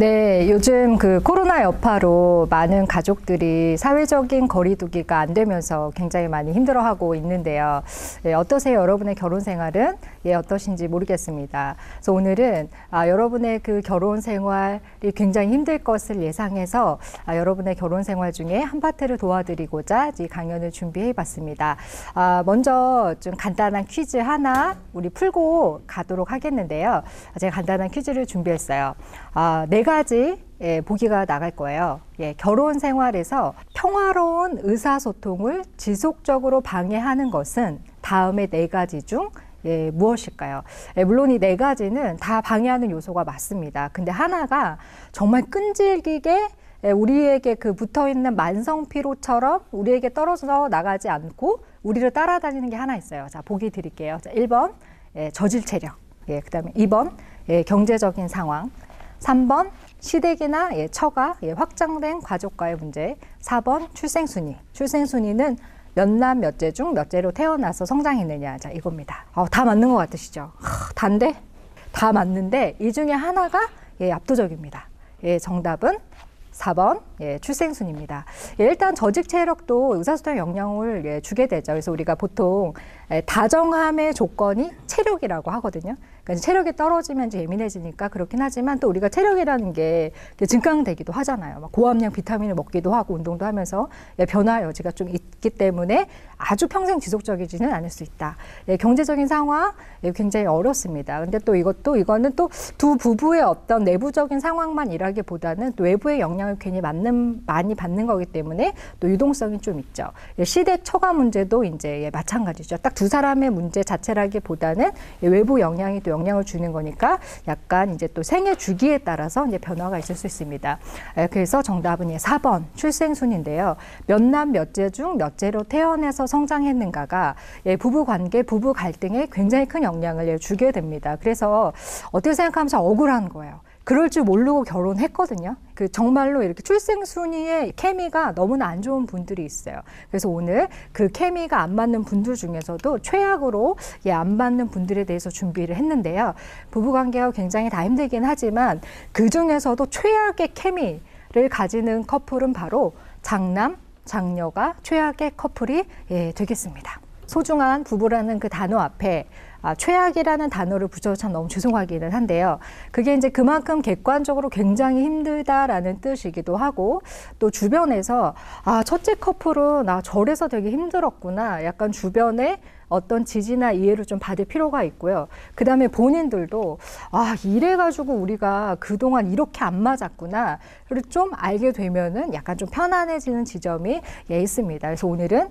네, 요즘 그 코로나 여파로 많은 가족들이 사회적인 거리두기가 안 되면서 굉장히 많이 힘들어하고 있는데요. 예, 어떠세요? 여러분의 결혼 생활은? 예, 어떠신지 모르겠습니다. 그래서 오늘은 여러분의 그 결혼 생활이 굉장히 힘들 것을 예상해서 여러분의 결혼 생활 중에 한 파트를 도와드리고자 이 강연을 준비해 봤습니다. 먼저 좀 간단한 퀴즈 하나 우리 풀고 가도록 하겠는데요. 제가 간단한 퀴즈를 준비했어요. 네 가지 보기가 나갈 거예요. 결혼 생활에서 평화로운 의사소통을 지속적으로 방해하는 것은 다음의 네 가지 중 무엇일까요? 물론 이 네 가지는 다 방해하는 요소가 맞습니다. 근데 하나가 정말 끈질기게 우리에게 그 붙어있는 만성피로처럼 우리에게 떨어져 나가지 않고 우리를 따라다니는 게 하나 있어요. 자, 보기 드릴게요. 자, 1번 저질 체력, 그 다음에 2번 경제적인 상황, 3번 시댁이나 처가, 확장된 가족과의 문제, 4번 출생순위. 출생순위는 몇 남 몇째 중 몇째로 태어나서 성장했느냐. 자, 이겁니다. 다 맞는 것 같으시죠? 단데? 다 맞는데 이 중에 하나가 압도적입니다. 정답은 4번 출생순입니다. 일단 저직 체력도 의사소통에 영향을 주게 되죠. 그래서 우리가 보통 다정함의 조건이 체력이라고 하거든요. 그러니까 체력이 떨어지면 이제 예민해지니까 그렇긴 하지만 또 우리가 체력이라는 게 증강되기도 하잖아요. 고함량 비타민을 먹기도 하고 운동도 하면서 변화 여지가 좀 있기 때문에 아주 평생 지속적이지는 않을 수 있다. 경제적인 상황 굉장히 어렵습니다. 근데 또 이거는 또 두 부부의 어떤 내부적인 상황만 일하기보다는 또 외부의 영향을 괜히 많이 받는 거기 때문에 또 유동성이 좀 있죠. 시댁 처가 문제도 이제 마찬가지죠. 딱 두 사람의 문제 자체라기보다는 외부 영향이 또 영향을 주는 거니까 약간 이제 또 생애 주기에 따라서 이제 변화가 있을 수 있습니다. 그래서 정답은 4번 출생순인데요. 몇 남 몇째 중 몇째로 태어나서 성장했는가가 부부 관계, 부부 갈등에 굉장히 큰 영향을 주게 됩니다. 그래서 어떻게 생각하면 참 억울한 거예요. 그럴 줄 모르고 결혼했거든요. 정말로 이렇게 출생순위의 케미가 너무나 안 좋은 분들이 있어요. 그래서 오늘 그 케미가 안 맞는 분들 중에서도 최악으로 안 맞는 분들에 대해서 준비를 했는데요. 부부관계가 굉장히 다 힘들긴 하지만 그 중에서도 최악의 케미를 가지는 커플은 바로 장남, 장녀가 최악의 커플이 되겠습니다. 소중한 부부라는 그 단어 앞에 최악이라는 단어를 붙여서 참 너무 죄송하기는 한데요. 그게 이제 그만큼 객관적으로 굉장히 힘들다라는 뜻이기도 하고 또 주변에서 첫째 커플은 저래서 되게 힘들었구나. 약간 주변에 어떤 지지나 이해를 좀 받을 필요가 있고요. 그 다음에 본인들도 이래가지고 우리가 그동안 이렇게 안 맞았구나. 를 좀 알게 되면은 약간 좀 편안해지는 지점이 있습니다. 그래서 오늘은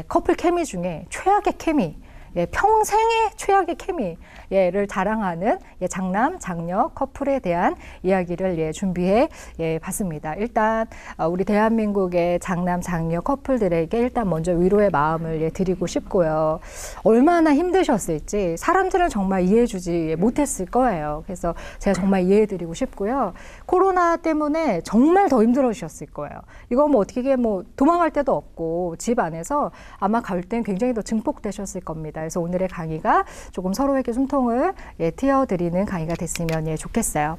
커플 케미 중에 최악의 케미, 평생의 최악의 케미를 자랑하는 장남, 장녀 커플에 대한 이야기를 준비해 봤습니다. 일단 우리 대한민국의 장남, 장녀 커플들에게 일단 먼저 위로의 마음을 드리고 싶고요. 얼마나 힘드셨을지 사람들은 정말 이해해주지 못했을 거예요. 그래서 제가 정말 이해해드리고 싶고요. 코로나 때문에 정말 더 힘들어지셨을 거예요. 이거 뭐 어떻게 도망갈 데도 없고 집 안에서 아마 갈 땐 굉장히 더 증폭되셨을 겁니다. 그래서 오늘의 강의가 조금 서로에게 숨통을 틔워드리는 강의가 됐으면 좋겠어요.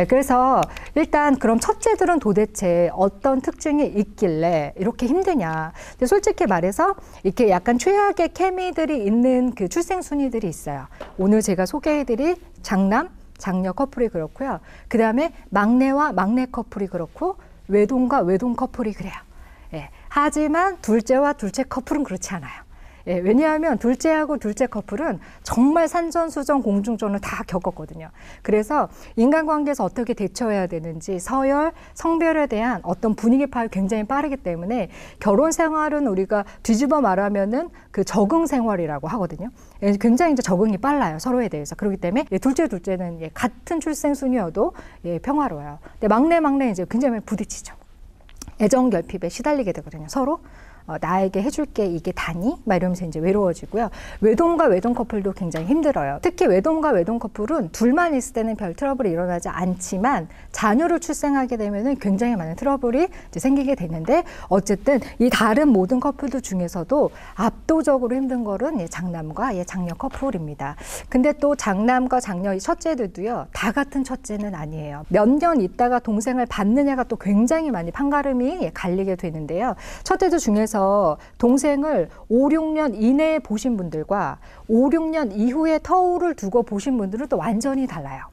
그래서 일단 그럼 첫째들은 도대체 어떤 특징이 있길래 이렇게 힘드냐. 근데 솔직히 말해서 이렇게 약간 최악의 케미들이 있는 그 출생순위들이 있어요. 오늘 제가 소개해드릴 장남, 장녀 커플이 그렇고요. 그 다음에 막내와 막내 커플이 그렇고 외동과 외동 커플이 그래요. 하지만 둘째와 둘째 커플은 그렇지 않아요. 왜냐하면 둘째하고 둘째 커플은 정말 산전수전 공중전을 다 겪었거든요. 그래서 인간관계에서 어떻게 대처해야 되는지 서열, 성별에 대한 어떤 분위기 파악이 굉장히 빠르기 때문에 결혼 생활은 우리가 뒤집어 말하면은 그 적응 생활이라고 하거든요. 굉장히 이제 적응이 빨라요. 서로에 대해서. 그렇기 때문에 둘째는 같은 출생순이어도 평화로워요. 근데 막내 이제 굉장히 부딪히죠. 애정 결핍에 시달리게 되거든요. 서로. 나에게 해줄 게 이게 다니? 막 이러면서 이제 외로워지고요. 외동과 외동 커플도 굉장히 힘들어요. 특히 외동과 외동 커플은 둘만 있을 때는 별 트러블이 일어나지 않지만 자녀를 출생하게 되면은 굉장히 많은 트러블이 이제 생기게 되는데 어쨌든 이 다른 모든 커플들 중에서도 압도적으로 힘든 거는 장남과 장녀 커플입니다. 근데 또 장남과 장녀 첫째들도요, 다 같은 첫째는 아니에요. 몇 년 있다가 동생을 받느냐가 또 굉장히 많이 판가름이 갈리게 되는데요. 첫째들 중에서 동생을 5, 6년 이내에 보신 분들과 5, 6년 이후에 터울을 두고 보신 분들은 또 완전히 달라요.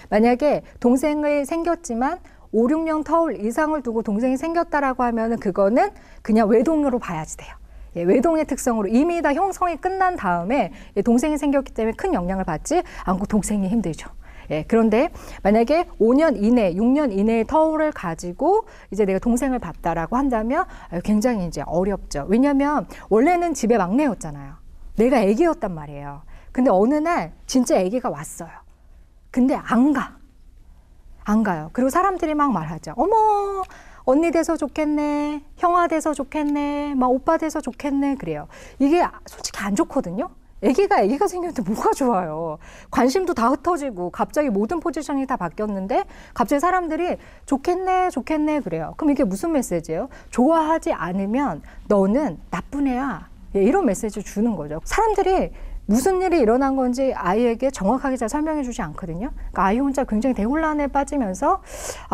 만약에 동생이 생겼지만 5, 6년 터울 이상을 두고 동생이 생겼다라고 하면은 그거는 그냥 외동으로 봐야지 돼요. 외동의 특성으로 이미 다 형성이 끝난 다음에 동생이 생겼기 때문에 큰 영향을 받지 않고 동생이 힘들죠. 그런데 만약에 5년 이내, 6년 이내의 터울을 가지고 이제 내가 동생을 봤다라고 한다면 굉장히 이제 어렵죠. 왜냐면 원래는 집에 막내였잖아요. 내가 애기였단 말이에요. 근데 어느 날 진짜 애기가 왔어요. 근데 안 가요. 그리고 사람들이 막 말하죠. 어머, 언니 돼서 좋겠네. 형아 돼서 좋겠네. 막 오빠 돼서 좋겠네. 그래요. 이게 솔직히 안 좋거든요. 애기가 생겼는데 뭐가 좋아요. 관심도 다 흩어지고 갑자기 모든 포지션이 다 바뀌었는데 갑자기 사람들이 좋겠네 그래요. 그럼 이게 무슨 메시지예요? 좋아하지 않으면 너는 나쁜 애야. 이런 메시지를 주는 거죠. 사람들이 무슨 일이 일어난 건지 아이에게 정확하게 잘 설명해 주지 않거든요. 그러니까 아이 혼자 굉장히 대혼란에 빠지면서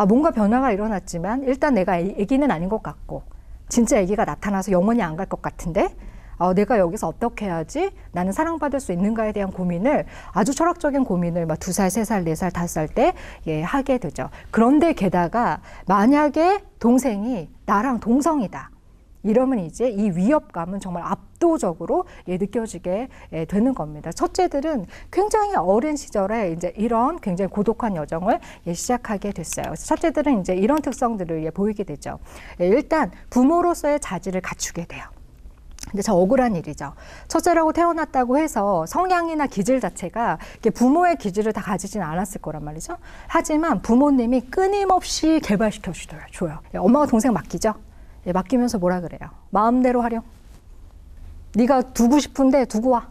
뭔가 변화가 일어났지만 일단 내가 애기는 아닌 것 같고 진짜 애기가 나타나서 영원히 안 갈 것 같은데 내가 여기서 어떻게 해야지 나는 사랑받을 수 있는가에 대한 고민을 아주 철학적인 고민을 막 2살, 3살, 4살, 5살 때 하게 되죠. 그런데 게다가 만약에 동생이 나랑 동성이다. 이러면 이제 이 위협감은 정말 압도적으로 느껴지게 되는 겁니다. 첫째들은 굉장히 어린 시절에 이제 이런 굉장히 고독한 여정을 시작하게 됐어요. 그래서 첫째들은 이제 이런 특성들을 보이게 되죠. 일단 부모로서의 자질을 갖추게 돼요. 근데 참 억울한 일이죠. 첫째라고 태어났다고 해서 성향이나 기질 자체가 부모의 기질을 다 가지진 않았을 거란 말이죠. 하지만 부모님이 끊임없이 개발시켜 줘요. 엄마가 동생 맡기죠. 맡기면서 뭐라 그래요? 마음대로 하렴. 네가 두고 싶은데 두고 와.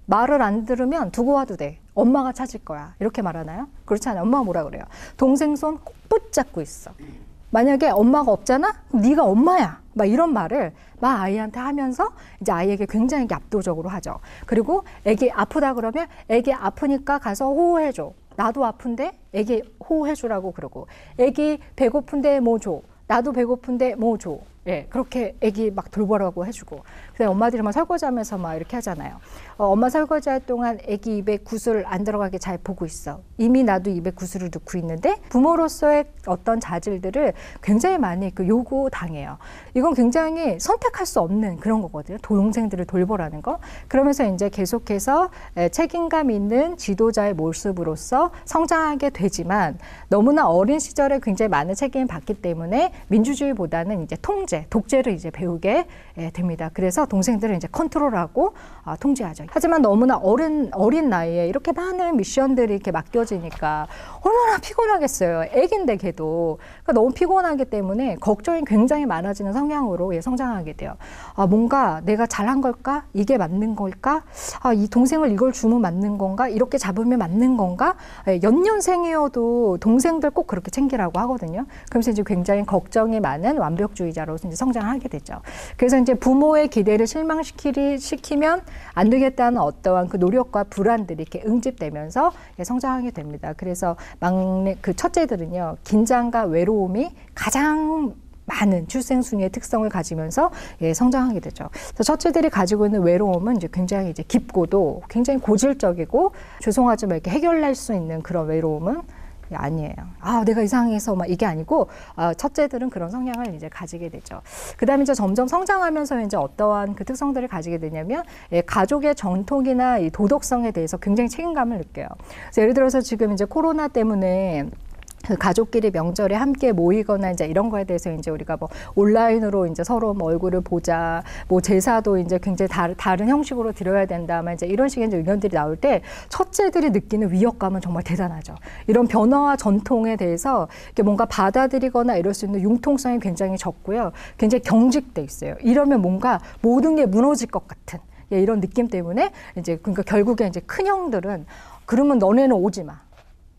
말을 안 들으면 두고 와도 돼. 엄마가 찾을 거야. 이렇게 말하나요? 그렇지 않아요. 엄마가 뭐라 그래요? 동생 손 꼭 붙잡고 있어. 만약에 엄마가 없잖아? 네가 엄마야. 막 이런 말을 막 아이한테 하면서 이제 아이에게 굉장히 압도적으로 하죠. 그리고 애기 아프다 그러면 애기 아프니까 가서 호호해줘. 나도 아픈데 애기 호호해주라고 그러고 애기 배고픈데 뭐 줘. 나도 배고픈데 뭐 줘. 그렇게 애기 막 돌보라고 해주고. 그래서 엄마들이 막 설거지하면서 막 이렇게 하잖아요. 엄마 설거지할 동안 애기 입에 구슬 안 들어가게 잘 보고 있어. 이미 나도 입에 구슬을 넣고 있는데 부모로서의 어떤 자질들을 굉장히 많이 요구당해요. 이건 굉장히 선택할 수 없는 그런 거거든요. 동생들을 돌보라는 거. 그러면서 이제 계속해서 책임감 있는 지도자의 모습으로서 성장하게 되지만 너무나 어린 시절에 굉장히 많은 책임을 받기 때문에 민주주의보다는 이제 통제, 독재를 이제 배우게 됩니다. 그래서 동생들을 이제 컨트롤하고 통제하죠. 하지만 너무나 어린 나이에 이렇게 많은 미션들이 이렇게 맡겨지니까 얼마나 피곤하겠어요. 애긴데 걔도. 그러니까 너무 피곤하기 때문에 걱정이 굉장히 많아지는 성향으로 성장하게 돼요. 뭔가 내가 잘한 걸까? 이게 맞는 걸까? 이 동생을 이걸 주면 맞는 건가? 이렇게 잡으면 맞는 건가? 연년생이어도 동생들 꼭 그렇게 챙기라고 하거든요. 그러면서 이제 굉장히 걱정이 많은 완벽주의자로 이제 성장하게 되죠. 그래서 이제 부모의 기대를 실망시키면 안 되겠다는 어떠한 그 노력과 불안들이 이렇게 응집되면서 성장하게 됩니다. 그래서 그 첫째들은요, 긴장과 외로움이 가장 많은 출생 순위의 특성을 가지면서 성장하게 되죠. 그래서 첫째들이 가지고 있는 외로움은 이제 굉장히 이제 깊고도 굉장히 고질적이고 죄송하지만 이렇게 해결할 수 있는 그런 외로움은 아니에요. 내가 이상해서 막 이게 아니고 첫째들은 그런 성향을 이제 가지게 되죠. 그다음에 이제 점점 성장하면서 이제 어떠한 그 특성들을 가지게 되냐면 가족의 전통이나 이 도덕성에 대해서 굉장히 책임감을 느껴요. 그래서 예를 들어서 지금 이제 코로나 때문에 그 가족끼리 명절에 함께 모이거나 이제 이런 거에 대해서 이제 우리가 뭐 온라인으로 이제 서로 뭐 얼굴을 보자, 뭐 제사도 이제 굉장히 다른 형식으로 드려야 된다, 막 이제 이런 식의 이제 의견들이 나올 때 첫째들이 느끼는 위협감은 정말 대단하죠. 이런 변화와 전통에 대해서 이렇게 뭔가 받아들이거나 이럴 수 있는 융통성이 굉장히 적고요. 굉장히 경직돼 있어요. 이러면 뭔가 모든 게 무너질 것 같은 이런 느낌 때문에 이제 그러니까 결국에 이제 큰 형들은 그러면 너네는 오지 마.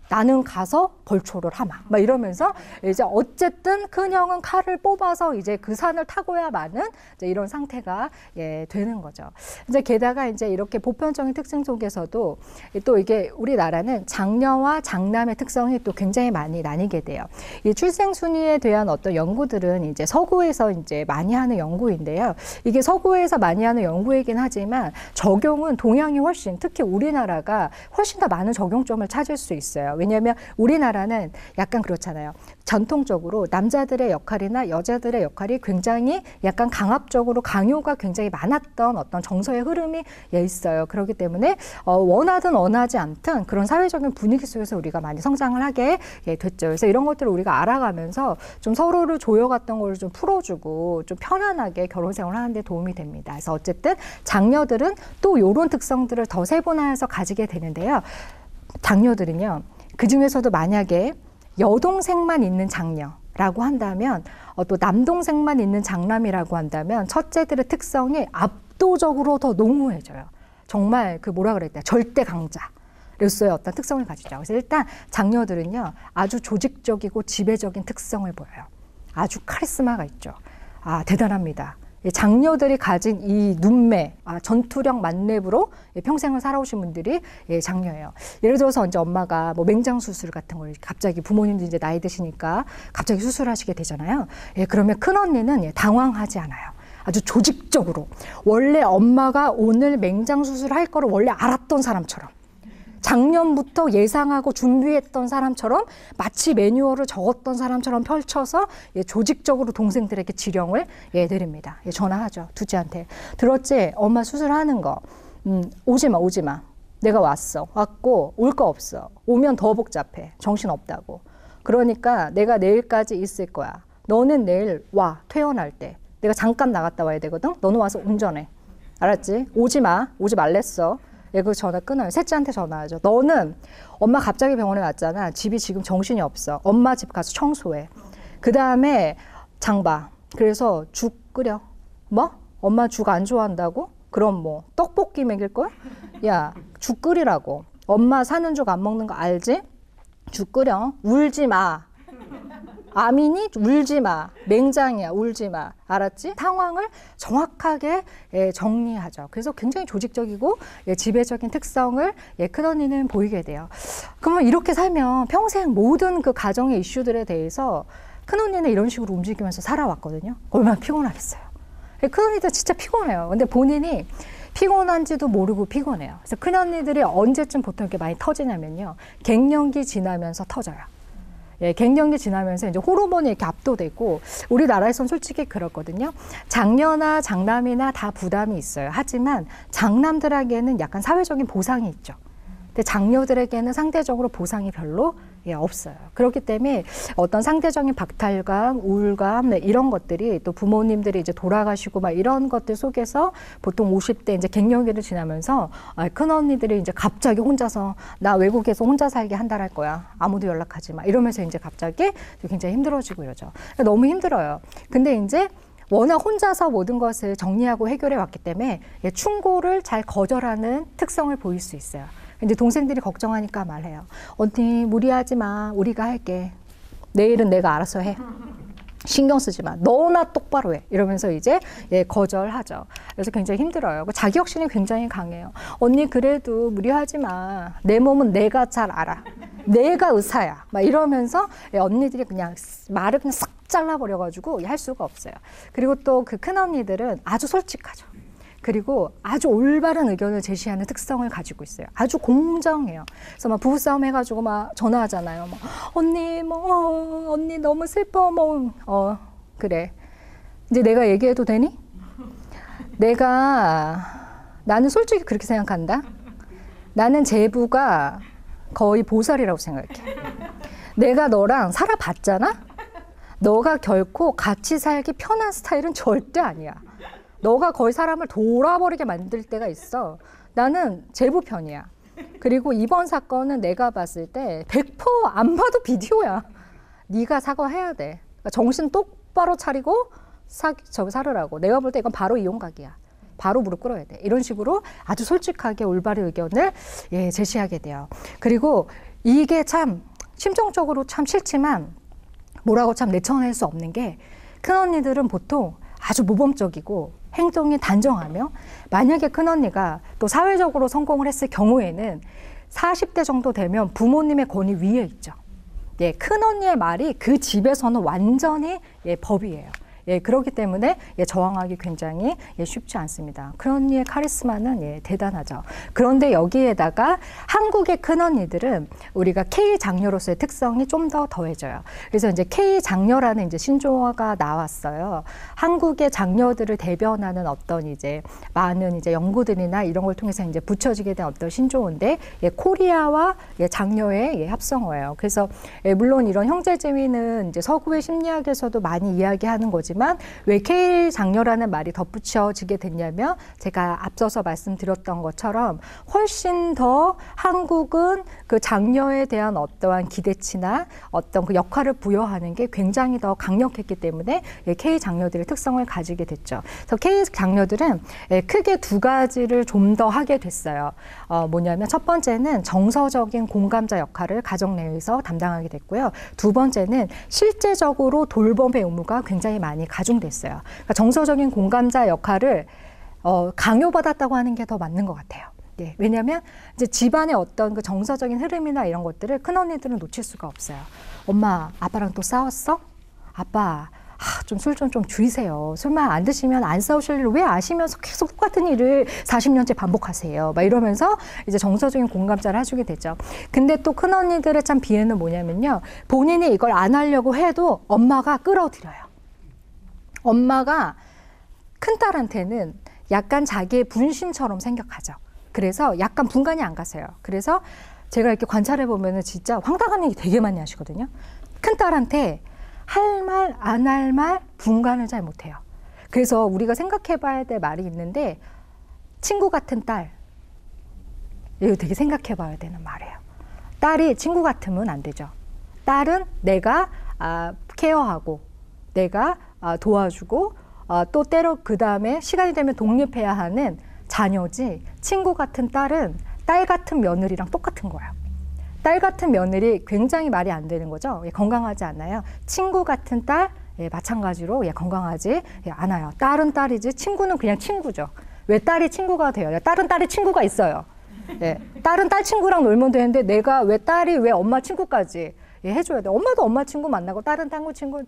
나는 가서 벌초를 하마. 막 이러면서 이제 어쨌든 큰형은 칼을 뽑아서 이제 그 산을 타고야 마는 이제 이런 상태가 되는 거죠. 이제 게다가 이제 이렇게 보편적인 특징 속에서도 또 이게 우리나라는 장녀와 장남의 특성이 또 굉장히 많이 나뉘게 돼요. 이 출생 순위에 대한 어떤 연구들은 이제 서구에서 이제 많이 하는 연구인데요. 이게 서구에서 많이 하는 연구이긴 하지만 적용은 동양이 훨씬, 특히 우리나라가 훨씬 더 많은 적용점을 찾을 수 있어요. 왜냐하면 우리나라는 약간 그렇잖아요. 전통적으로 남자들의 역할이나 여자들의 역할이 굉장히 약간 강압적으로 강요가 굉장히 많았던 어떤 정서의 흐름이 있어요. 그렇기 때문에 원하든 원하지 않든 그런 사회적인 분위기 속에서 우리가 많이 성장을 하게 됐죠. 그래서 이런 것들을 우리가 알아가면서 좀 서로를 조여갔던 걸 좀 풀어주고 좀 편안하게 결혼 생활을 하는 데 도움이 됩니다. 그래서 어쨌든 장녀들은 또 이런 특성들을 더 세분화해서 가지게 되는데요. 장녀들은요. 그 중에서도 만약에 여동생만 있는 장녀라고 한다면 또 남동생만 있는 장남이라고 한다면 첫째들의 특성이 압도적으로 더 농후해져요. 정말 그 뭐라 그랬대? 절대 강자로서의 어떤 특성을 가지죠. 그래서 일단 장녀들은요. 아주 조직적이고 지배적인 특성을 보여요. 아주 카리스마가 있죠. 아, 대단합니다. 장녀들이 가진 이 눈매, 전투력 만렙으로 평생을 살아오신 분들이 장녀예요. 예를 들어서 이제 엄마가 뭐 맹장 수술 같은 걸 갑자기 부모님도 이제 나이 드시니까 갑자기 수술하시게 되잖아요. 그러면 큰 언니는 당황하지 않아요. 아주 조직적으로 원래 엄마가 오늘 맹장 수술할 거를 원래 알았던 사람처럼. 작년부터 예상하고 준비했던 사람처럼 마치 매뉴얼을 적었던 사람처럼 펼쳐서 조직적으로 동생들에게 지령을 내립니다. 전화하죠. 둘째한테. 들었지? 엄마 수술하는 거. 오지 마, 오지 마. 내가 왔고 올 거 없어. 오면 더 복잡해. 정신없다고. 그러니까 내가 내일까지 있을 거야. 너는 내일 와. 퇴원할 때. 내가 잠깐 나갔다 와야 되거든. 너는 와서 운전해. 알았지? 오지 마. 오지 말랬어. 그 전화 끊어요. 셋째한테 전화하죠. 너는 엄마 갑자기 병원에 왔잖아. 집이 지금 정신이 없어. 엄마 집 가서 청소해. 그 다음에 장봐. 그래서 죽 끓여. 뭐? 엄마 죽 안 좋아한다고? 그럼 뭐 떡볶이 먹일 거야? 야, 죽 끓이라고. 엄마 사는 죽 안 먹는 거 알지? 죽 끓여. 울지 마. 아민이 울지 마. 맹장이야. 울지 마. 알았지? 상황을 정확하게 정리하죠. 그래서 굉장히 조직적이고 지배적인 특성을 큰언니는 보이게 돼요. 그러면 이렇게 살면 평생 모든 그 가정의 이슈들에 대해서 큰언니는 이런 식으로 움직이면서 살아왔거든요. 얼마나 피곤하겠어요. 큰언니도 진짜 피곤해요. 근데 본인이 피곤한지도 모르고 피곤해요. 그래서 큰언니들이 언제쯤 보통 이렇게 많이 터지냐면요. 갱년기 지나면서 터져요. 갱년기 지나면서 이제 호르몬이 이렇게 압도되고 우리나라에선 솔직히 그렇거든요. 장녀나 장남이나 다 부담이 있어요. 하지만 장남들에게는 약간 사회적인 보상이 있죠. 근데 장녀들에게는 상대적으로 보상이 별로 없어요. 그렇기 때문에 어떤 상대적인 박탈감, 우울감 이런 것들이 또 부모님들이 이제 돌아가시고 막 이런 것들 속에서 보통 50대 이제 갱년기를 지나면서 큰 언니들이 이제 갑자기 혼자서 나 외국에서 혼자 살게 한 달 할 거야. 아무도 연락하지 마. 이러면서 이제 갑자기 굉장히 힘들어지고 이러죠. 너무 힘들어요. 근데 이제 워낙 혼자서 모든 것을 정리하고 해결해 왔기 때문에 충고를 잘 거절하는 특성을 보일 수 있어요. 이제 동생들이 걱정하니까 말해요. 언니 무리하지 마. 우리가 할게. 내일은 내가 알아서 해. 신경 쓰지 마. 너나 똑바로 해. 이러면서 이제 거절하죠. 그래서 굉장히 힘들어요. 자기 확신이 굉장히 강해요. 언니 그래도 무리하지 마. 내 몸은 내가 잘 알아. 내가 의사야. 막 이러면서 언니들이 그냥 말을 그냥 싹 잘라버려가지고 할 수가 없어요. 그리고 또 그 큰언니들은 아주 솔직하죠. 그리고 아주 올바른 의견을 제시하는 특성을 가지고 있어요. 아주 공정해요. 그래서 막 부부싸움 해가지고 막 전화하잖아요. 뭐, 언니, 언니 너무 슬퍼. 그래. 이제 내가 얘기해도 되니? 나는 솔직히 그렇게 생각한다. 나는 제부가 거의 보살이라고 생각해. 내가 너랑 살아봤잖아? 너가 결코 같이 살기 편한 스타일은 절대 아니야. 너가 거의 사람을 돌아버리게 만들 때가 있어. 나는 제부 편이야. 그리고 이번 사건은 내가 봤을 때 100%안 봐도 비디오야. 네가 사과해야 돼. 그러니까 정신 똑바로 차리고 살으라고. 내가 볼 때 이건 바로 이혼각이야. 바로 무릎 꿇어야 돼. 이런 식으로 아주 솔직하게 올바른 의견을 제시하게 돼요. 그리고 이게 참 심정적으로 참 싫지만 뭐라고 참 내쳐낼 수 없는 게 큰언니들은 보통 아주 모범적이고 행동이 단정하며 만약에 큰언니가 또 사회적으로 성공을 했을 경우에는 40대 정도 되면 부모님의 권위 위에 있죠. 큰언니의 말이 그 집에서는 완전히 법이에요. 그렇기 때문에 저항하기 굉장히 쉽지 않습니다. 큰언니의 카리스마는 대단하죠. 그런데 여기에다가 한국의 큰언니들은 우리가 K장녀로서의 특성이 좀 더 더해져요. 그래서 이제 K장녀라는 이제 신조어가 나왔어요. 한국의 장녀들을 대변하는 어떤 이제 많은 이제 연구들이나 이런 걸 통해서 이제 붙여지게 된 어떤 신조어인데 코리아와 장녀의 합성어예요. 그래서 물론 이런 형제제위는 이제 서구의 심리학에서도 많이 이야기하는 거지만 왜 K장녀라는 말이 덧붙여지게 됐냐면 제가 앞서서 말씀드렸던 것처럼 훨씬 더 한국은 그 장녀에 대한 어떠한 기대치나 어떤 그 역할을 부여하는 게 굉장히 더 강력했기 때문에 K장녀들의 특성을 가지게 됐죠. 그래서 K장녀들은 크게 두 가지를 좀 더 하게 됐어요. 뭐냐면 첫 번째는 정서적인 공감자 역할을 가정 내에서 담당하게 됐고요. 두 번째는 실제적으로 돌봄의 의무가 굉장히 많이 가중됐어요. 그러니까 정서적인 공감자 역할을 강요받았다고 하는 게 더 맞는 것 같아요. 왜냐하면 이제 집안의 어떤 그 정서적인 흐름이나 이런 것들을 큰언니들은 놓칠 수가 없어요. 엄마, 아빠랑 또 싸웠어? 아빠, 좀 술 좀 줄이세요. 술만 안 드시면 안 싸우실 일을 왜 아시면서 계속 똑같은 일을 40년째 반복하세요. 막 이러면서 이제 정서적인 공감자를 해주게 되죠. 근데 또 큰언니들의 참 비애는 뭐냐면요. 본인이 이걸 안 하려고 해도 엄마가 끌어들여요. 엄마가 큰딸한테는 약간 자기의 분신처럼 생각하죠. 그래서 약간 분간이 안 가세요. 그래서 제가 이렇게 관찰해 보면은 진짜 황당한 얘기 되게 많이 하시거든요. 큰딸한테 할 말, 안 할 말 분간을 잘 못해요. 그래서 우리가 생각해 봐야 될 말이 있는데 친구 같은 딸, 이거 되게 생각해 봐야 되는 말이에요. 딸이 친구 같으면 안 되죠. 딸은 내가 케어하고 내가 도와주고 또 때로 그 다음에 시간이 되면 독립해야 하는 자녀지 친구 같은 딸은 딸 같은 며느리랑 똑같은 거예요. 딸 같은 며느리 굉장히 말이 안 되는 거죠. 건강하지 않아요. 친구 같은 딸 마찬가지로 건강하지 않아요. 딸은 딸이지 친구는 그냥 친구죠. 왜 딸이 친구가 돼요? 딸은 딸이 친구가 있어요. 딸은 딸 친구랑 놀면 되는데 내가 왜 딸이 왜 엄마 친구까지 해줘야 돼. 엄마도 엄마 친구 만나고 딸은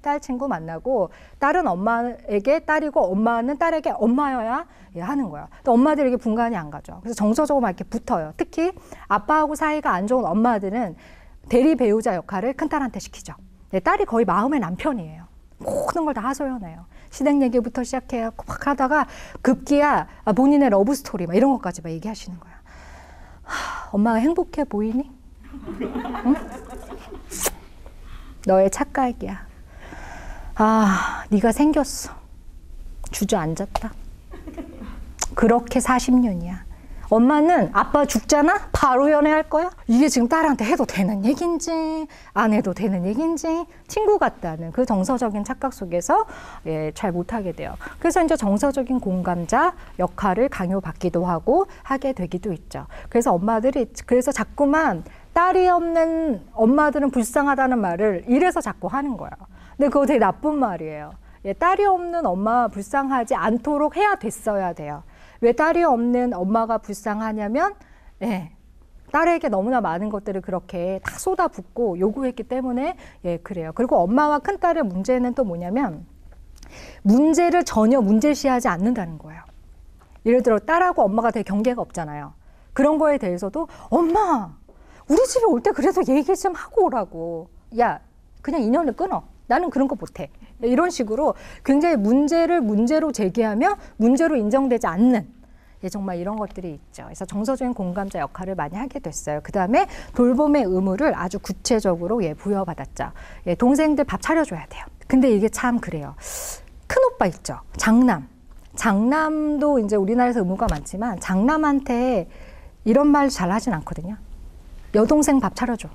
딸 친구 만나고 딸은 엄마에게 딸이고 엄마는 딸에게 엄마여야 하는 거야. 또 엄마들에게 분간이 안 가죠. 그래서 정서적으로 막 이렇게 붙어요. 특히 아빠하고 사이가 안 좋은 엄마들은 대리 배우자 역할을 큰딸한테 시키죠. 딸이 거의 마음의 남편이에요. 모든 걸 다 하소연해요. 시댁 얘기부터 시작해요. 막 하다가 급기야 본인의 러브 스토리 막 이런 것까지 막 얘기하시는 거야. 엄마가 행복해 보이니? 응? 너의 착각이야. 네가 생겼어. 주저앉았다. 그렇게 40년이야. 엄마는 아빠 죽잖아? 바로 연애할 거야? 이게 지금 딸한테 해도 되는 얘기인지 안 해도 되는 얘기인지 친구 같다는 그 정서적인 착각 속에서 잘 못하게 돼요. 그래서 이제 정서적인 공감자 역할을 강요받기도 하고 하게 되기도 있죠. 그래서 그래서 자꾸만 딸이 없는 엄마들은 불쌍하다는 말을 이래서 자꾸 하는 거예요. 근데 그거 되게 나쁜 말이에요. 딸이 없는 엄마 불쌍하지 않도록 해야 됐어야 돼요. 왜 딸이 없는 엄마가 불쌍하냐면 딸에게 너무나 많은 것들을 그렇게 다 쏟아붓고 요구했기 때문에 그래요. 그리고 엄마와 큰딸의 문제는 또 뭐냐면 문제를 전혀 문제시하지 않는다는 거예요. 예를 들어 딸하고 엄마가 되게 경계가 없잖아요. 그런 거에 대해서도 엄마 우리 집에 올 때 그래도 얘기 좀 하고 오라고. 야 그냥 인연을 끊어. 나는 그런 거 못해. 이런 식으로 굉장히 문제를 문제로 제기하며 문제로 인정되지 않는 예, 정말 이런 것들이 있죠. 그래서 정서적인 공감자 역할을 많이 하게 됐어요. 그 다음에 돌봄의 의무를 아주 구체적으로 예, 부여받았죠. 예, 동생들 밥 차려줘야 돼요. 근데 이게 참 그래요. 큰 오빠 있죠. 장남. 장남도 이제 우리나라에서 의무가 많지만 장남한테 이런 말 잘 하진 않거든요. 여동생 밥 차려줘.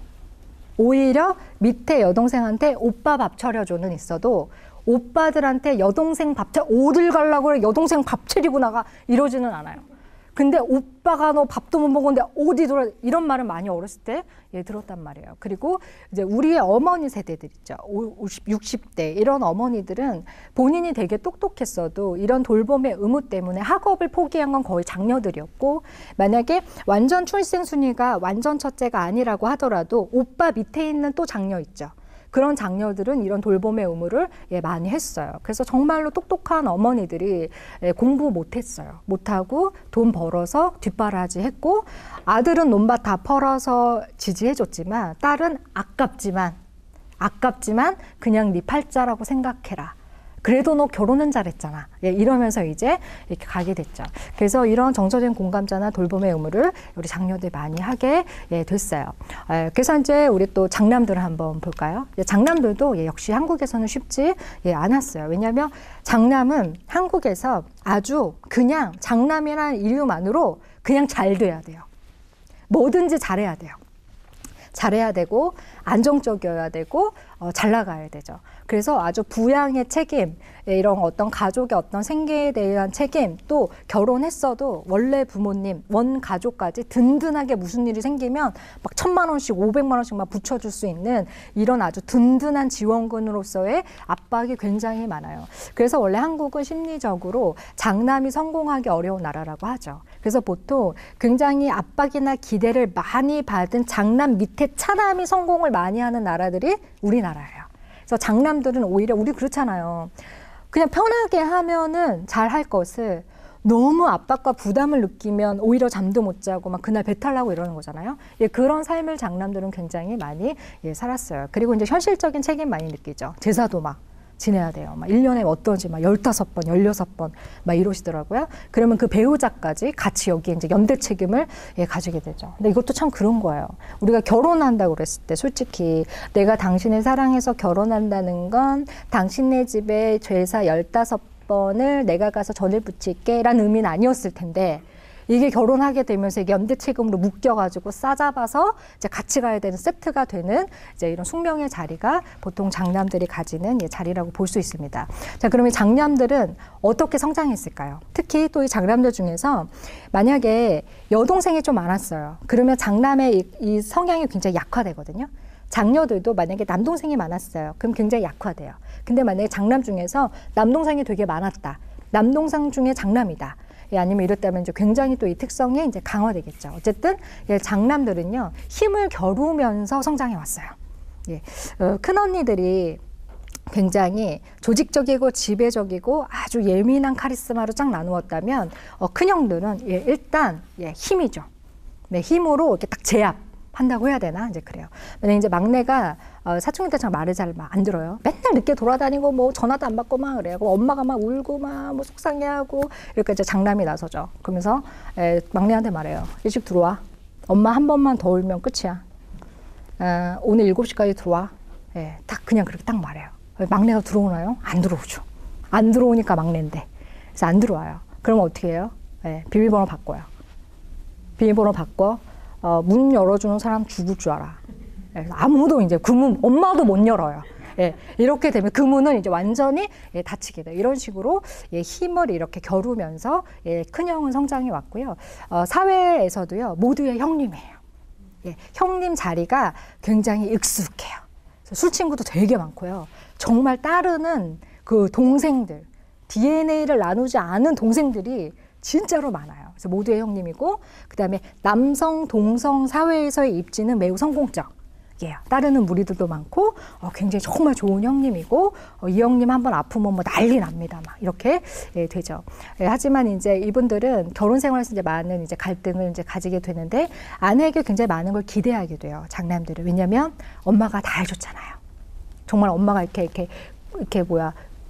오히려 밑에 여동생한테 오빠 밥 차려줘는 있어도 오빠들한테 여동생 밥 어딜 가려고 그래 여동생 밥 차리고 나가 이러지는 않아요. 근데 오빠가 너 밥도 못 먹었는데 어디 돌아 이런 말은 많이 어렸을 때 예, 들었단 말이에요. 그리고 이제 우리의 어머니 세대들 있죠. 50, 60대 이런 어머니들은 본인이 되게 똑똑했어도 이런 돌봄의 의무 때문에 학업을 포기한 건 거의 장녀들이었고 만약에 완전 출생 순위가 완전 첫째가 아니라고 하더라도 오빠 밑에 있는 또 장녀 있죠. 그런 장녀들은 이런 돌봄의 의무를 예, 많이 했어요. 그래서 정말로 똑똑한 어머니들이 예, 공부 못했어요. 못하고 돈 벌어서 뒷바라지 했고 아들은 논밭 다 펄어서 지지해줬지만 딸은 아깝지만 그냥 네 팔자라고 생각해라. 그래도 너 결혼은 잘했잖아. 예, 이러면서 이제 이렇게 가게 됐죠. 그래서 이런 정서적인 공감자나 돌봄의 의무를 우리 장녀들이 많이 하게 예, 됐어요. 그래서 이제 우리 또 장남들을 한번 볼까요? 예, 장남들도 예, 역시 한국에서는 쉽지 예, 않았어요. 왜냐하면 장남은 한국에서 아주 그냥 장남이라는 이유만으로 그냥 잘 돼야 돼요. 뭐든지 잘해야 돼요. 잘해야 되고 안정적이어야 되고 잘 나가야 되죠. 그래서 아주 부양의 책임, 이런 어떤 가족의 어떤 생계에 대한 책임, 또 결혼했어도 원래 부모님, 원 가족까지 든든하게 무슨 일이 생기면 막 1,000만 원씩, 500만 원씩 막 붙여줄 수 있는 이런 아주 든든한 지원군으로서의 압박이 굉장히 많아요. 그래서 원래 한국은 심리적으로 장남이 성공하기 어려운 나라라고 하죠. 그래서 보통 굉장히 압박이나 기대를 많이 받은 장남 밑에 차남이 성공을 많이 하는 나라들이 우리나라예요. 그래서 장남들은 오히려 우리 그렇잖아요. 그냥 편하게 하면은 잘 할 것을 너무 압박과 부담을 느끼면 오히려 잠도 못 자고 막 그날 배탈 나고 이러는 거잖아요. 예, 그런 삶을 장남들은 굉장히 많이 예, 살았어요. 그리고 이제 현실적인 책임 많이 느끼죠. 제사도 막 지내야 돼요. 막 1년에 어떤지 막 15번, 16번 막 이러시더라고요. 그러면 그 배우자까지 같이 여기에 이제 연대 책임을 예, 가지게 되죠. 근데 이것도 참 그런 거예요. 우리가 결혼한다고 그랬을 때 솔직히 내가 당신을 사랑해서 결혼한다는 건 당신네 집에 제사 15번을 내가 가서 전을 부칠게 라는 의미는 아니었을 텐데 이게 결혼하게 되면서 이게 연대 책임으로 묶여가지고 싸잡아서 이제 같이 가야 되는 세트가 되는 이제 이런 숙명의 자리가 보통 장남들이 가지는 예, 자리라고 볼 수 있습니다. 자, 그럼 이 장남들은 어떻게 성장했을까요? 특히 또 이 장남들 중에서 만약에 여동생이 좀 많았어요. 그러면 장남의 이 성향이 굉장히 약화되거든요. 장녀들도 만약에 남동생이 많았어요. 그럼 굉장히 약화돼요. 근데 만약에 장남 중에서 남동생이 되게 많았다. 남동생 중에 장남이다. 예, 아니면 이렇다면 이제 굉장히 또 이 특성이 이제 강화되겠죠. 어쨌든 예, 장남들은요 힘을 겨루면서 성장해 왔어요. 예, 큰 언니들이 굉장히 조직적이고 지배적이고 아주 예민한 카리스마로 쫙 나누었다면 큰 형들은 예, 일단 예, 힘이죠. 네, 힘으로 이렇게 딱 제압한다고 해야 되나 이제 그래요. 만약 이제 막내가 사춘기 때 참 말을 잘 안 들어요. 맨날 늦게 돌아다니고 뭐 전화도 안 받고 막 그래요. 엄마가 막 울고 막 뭐 속상해하고 이렇게 이제 장남이 나서죠. 그러면서 막내한테 말해요. 일찍 들어와. 엄마 한 번만 더 울면 끝이야. 오늘 7시까지 들어와. 예, 딱 그냥 그렇게 딱 말해요. 막내가 들어오나요? 안 들어오죠. 안 들어오니까 막내인데. 그래서 안 들어와요. 그러면 어떻게 해요? 예, 비밀번호 바꿔요. 비밀번호 바꿔. 문 열어주는 사람 죽을 줄 알아. 아무도 이제 그 문, 엄마도 못 열어요. 예, 이렇게 되면 그 문은 이제 완전히 예, 닫히게 돼요. 이런 식으로 예, 힘을 이렇게 겨루면서 예, 큰형은 성장해 왔고요. 사회에서도요, 모두의 형님이에요. 예, 형님 자리가 굉장히 익숙해요. 술 친구도 되게 많고요. 정말 따르는 그 동생들, DNA를 나누지 않은 동생들이 진짜로 많아요. 그래서 모두의 형님이고, 그 다음에 남성, 동성 사회에서의 입지는 매우 성공적. 따르는 무리들도 많고 굉장히 정말 좋은 형님이고 이 형님 한번 아프면 뭐 난리 납니다. 막 이렇게 되죠. 하지만 이제 이분들은 결혼 생활에서 이제 많은 이제 갈등을 이제 가지게 되는데 아내에게 굉장히 많은 걸 기대하게 돼요. 장남들은. 왜냐면 엄마가 다 해줬잖아요. 정말 엄마가 이렇게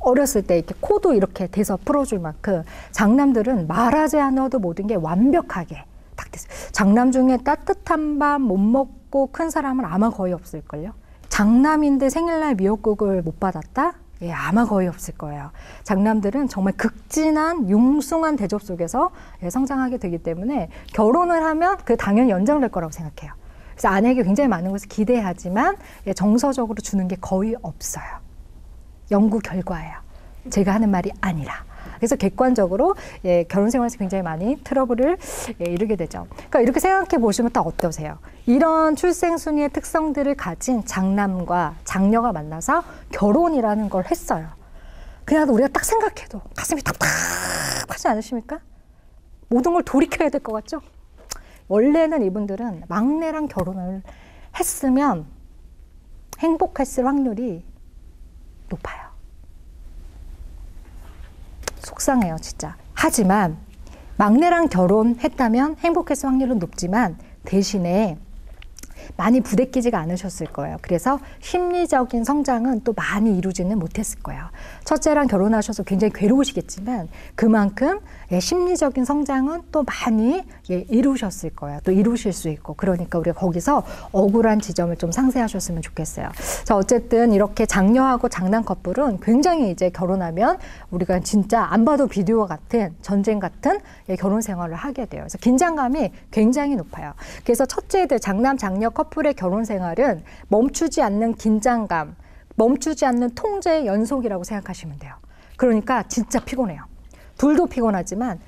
어렸을 때 이렇게 코도 이렇게 돼서 풀어줄 만큼 장남들은 말하지 않아도 모든 게 완벽하게 딱 됐어요. 장남 중에 따뜻한 밥 못 먹고 큰 사람은 아마 거의 없을걸요. 장남인데 생일날 미역국을 못 받았다? 예, 아마 거의 없을 거예요. 장남들은 정말 극진한 융숭한 대접 속에서 예, 성장하게 되기 때문에 결혼을 하면 그 당연히 연장될 거라고 생각해요. 그래서 아내에게 굉장히 많은 것을 기대하지만 예, 정서적으로 주는 게 거의 없어요. 연구 결과예요. 제가 하는 말이 아니라. 그래서 객관적으로 예, 결혼 생활에서 굉장히 많이 트러블을 예, 이루게 되죠. 그러니까 이렇게 생각해 보시면 딱 어떠세요? 이런 출생순위의 특성들을 가진 장남과 장녀가 만나서 결혼이라는 걸 했어요. 그냥 우리가 딱 생각해도 가슴이 답답하지 않으십니까? 모든 걸 돌이켜야 될 것 같죠? 원래는 이분들은 막내랑 결혼을 했으면 행복했을 확률이 높아요. 속상해요, 진짜. 하지만 막내랑 결혼했다면 행복했을 확률은 높지만 대신에 많이 부대끼지가 않으셨을 거예요. 그래서 심리적인 성장은 또 많이 이루지는 못했을 거예요. 첫째랑 결혼하셔서 굉장히 괴로우시겠지만 그만큼 예, 심리적인 성장은 또 많이 예, 이루셨을 거예요. 또 이루실 수 있고. 그러니까 우리가 거기서 억울한 지점을 좀 상쇄하셨으면 좋겠어요. 자, 어쨌든 이렇게 장녀하고 장남 커플은 굉장히 이제 결혼하면 우리가 진짜 안 봐도 비디오와 같은 전쟁 같은 예, 결혼 생활을 하게 돼요. 그래서 긴장감이 굉장히 높아요. 그래서 첫째들 장남 장녀 커플의 결혼 생활은 멈추지 않는 긴장감, 멈추지 않는 통제의 연속이라고 생각하시면 돼요. 그러니까 진짜 피곤해요. 둘도 피곤하지만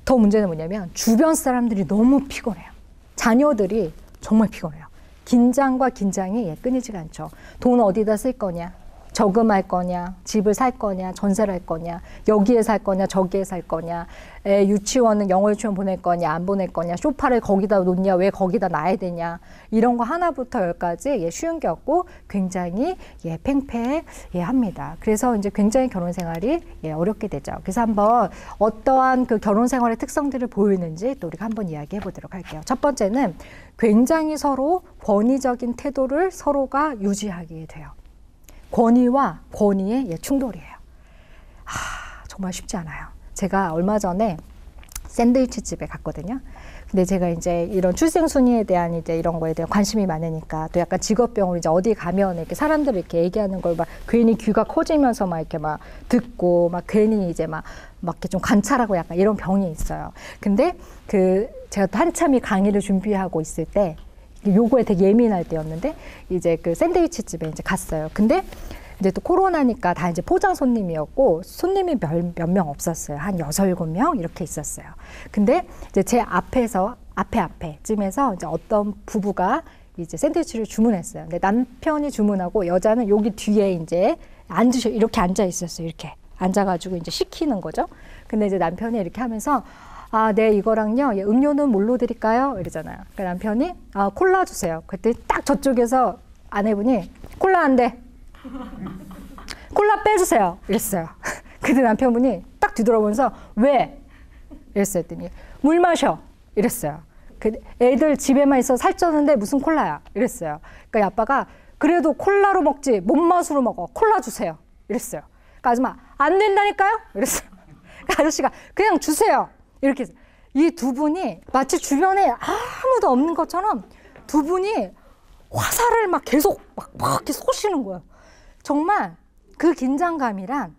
더 문제는 뭐냐면 주변 사람들이 너무 피곤해요. 자녀들이 정말 피곤해요. 긴장과 긴장이 끊이지가 않죠. 돈 어디다 쓸 거냐? 저금할 거냐, 집을 살 거냐, 전세를 할 거냐, 여기에 살 거냐, 저기에 살 거냐, 유치원은 영어 유치원 보낼 거냐, 안 보낼 거냐, 소파를 거기다 놓냐, 왜 거기다 놔야 되냐, 이런 거 하나부터 열까지 예, 쉬운 게 없고 굉장히 예, 팽팽합니다. 그래서 이제 굉장히 결혼 생활이 예, 어렵게 되죠. 그래서 한번 어떠한 그 결혼 생활의 특성들을 보이는지 또 우리가 한번 이야기해 보도록 할게요. 첫 번째는 굉장히 서로 권위적인 태도를 서로가 유지하게 돼요. 권위와 권위의 예, 충돌이에요. 정말 쉽지 않아요. 제가 얼마 전에 샌드위치 집에 갔거든요. 근데 제가 이제 이런 출생순위에 대한 이제 이런 거에 대한 관심이 많으니까 또 약간 직업병으로 이제 어디 가면 이렇게 사람들이 이렇게 얘기하는 걸 막 괜히 귀가 커지면서 막 이렇게 막 듣고 막 괜히 이제 막 이렇게 좀 관찰하고 약간 이런 병이 있어요. 근데 제가 또 한참이 강의를 준비하고 있을 때 요거에 되게 예민할 때였는데 이제 그 샌드위치 집에 이제 갔어요. 근데 이제 또 코로나니까 다 이제 포장 손님이었고 손님이 몇 명 없었어요. 한 6, 7명 이렇게 있었어요. 근데 이제 제 앞에쯤에서 이제 어떤 부부가 이제 샌드위치를 주문했어요. 근데 남편이 주문하고 여자는 여기 뒤에 이제 이렇게 앉아 있었어요. 이렇게 앉아가지고 이제 시키는 거죠. 근데 이제 남편이 이렇게 하면서 네, 이거랑요, 예, 음료는 뭘로 드릴까요? 이러잖아요. 그러니까 남편이, 콜라 주세요. 그때 딱 저쪽에서 아내분이, 콜라 안 돼. 콜라 빼주세요. 이랬어요. 근데 남편분이 딱 뒤돌아보면서, 왜? 이랬어요. 했더니, 물 마셔. 이랬어요. 애들 집에만 있어 살쪘는데 무슨 콜라야? 이랬어요. 그러니까 아빠가, 그래도 콜라로 먹지, 뭔 맛으로 먹어. 콜라 주세요. 이랬어요. 그러니까 아줌마, 안 된다니까요? 이랬어요. 그러니까 아저씨가, 그냥 주세요. 이렇게 이 두 분이 마치 주변에 아무도 없는 것처럼 두 분이 화살을 막 계속 막 이렇게 쏘시는 거예요. 정말 그 긴장감이란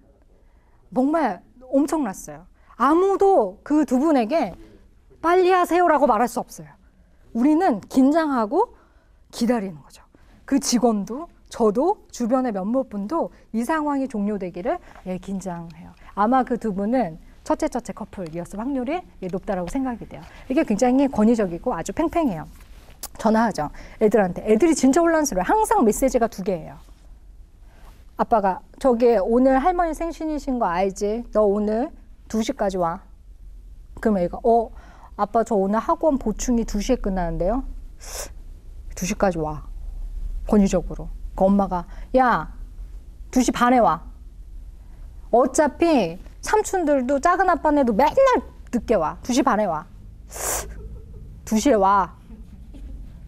정말 엄청났어요. 아무도 그 두 분에게 빨리 하세요라고 말할 수 없어요. 우리는 긴장하고 기다리는 거죠. 그 직원도 저도 주변의 몇몇 분도 이 상황이 종료되기를 예, 긴장해요. 아마 그 두 분은 첫째 커플이었을 확률이 높다라고 생각이 돼요. 이게 굉장히 권위적이고 아주 팽팽해요. 전화하죠. 애들한테. 애들이 진짜 혼란스러워요. 항상 메시지가 2개예요. 아빠가 저기 오늘 할머니 생신이신 거 알지? 너 오늘 2시까지 와. 그러면 애가 아빠 저 오늘 학원 보충이 2시에 끝나는데요? 2시까지 와. 권위적으로. 그 엄마가 야 2시 반에 와. 어차피 삼촌들도 작은 아빠네도 맨날 늦게 와. 2시 반에 와. 2시에 와.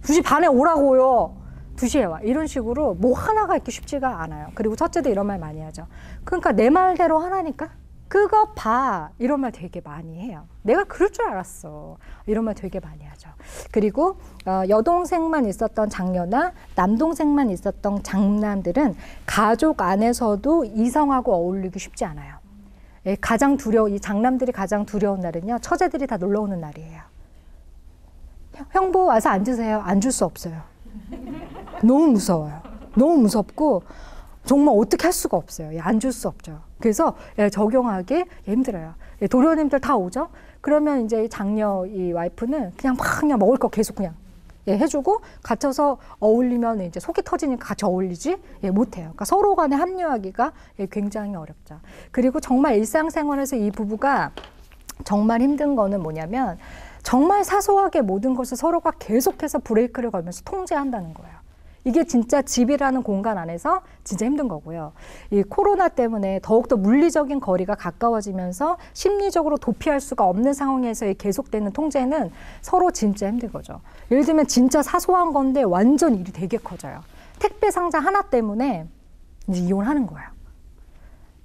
2시 반에 오라고요. 2시에 와. 이런 식으로 뭐 하나가 있기 쉽지가 않아요. 그리고 첫째도 이런 말 많이 하죠. 그러니까 내 말대로 하라니까? 그거 봐. 이런 말 되게 많이 해요. 내가 그럴 줄 알았어. 이런 말 되게 많이 하죠. 그리고 여동생만 있었던 장녀나 남동생만 있었던 장남들은 가족 안에서도 이성하고 어울리기 쉽지 않아요. 예, 이 장남들이 가장 두려운 날은요. 처제들이 다 놀러 오는 날이에요. 형부 와서 앉으세요. 앉을 수 없어요. 너무 무서워요. 너무 무섭고 정말 어떻게 할 수가 없어요. 예, 앉을 수 없죠. 그래서 예, 적용하기 힘들어요. 예, 도련님들 다 오죠. 그러면 이제 장녀 이 와이프는 그냥 먹을 거 계속 그냥 예, 해주고 갇혀서 어울리면 이제 속이 터지니까 같이 어울리지 예, 못해요. 그러니까 서로 간에 합류하기가 예, 굉장히 어렵죠. 그리고 정말 일상생활에서 이 부부가 정말 힘든 거는 뭐냐면 정말 사소하게 모든 것을 서로가 계속해서 브레이크를 걸면서 통제한다는 거예요. 이게 진짜 집이라는 공간 안에서 진짜 힘든 거고요. 이 코로나 때문에 더욱더 물리적인 거리가 가까워지면서 심리적으로 도피할 수가 없는 상황에서의 계속되는 통제는 서로 진짜 힘든 거죠. 예를 들면 진짜 사소한 건데 완전 일이 되게 커져요. 택배 상자 하나 때문에 이제 이혼하는 거예요.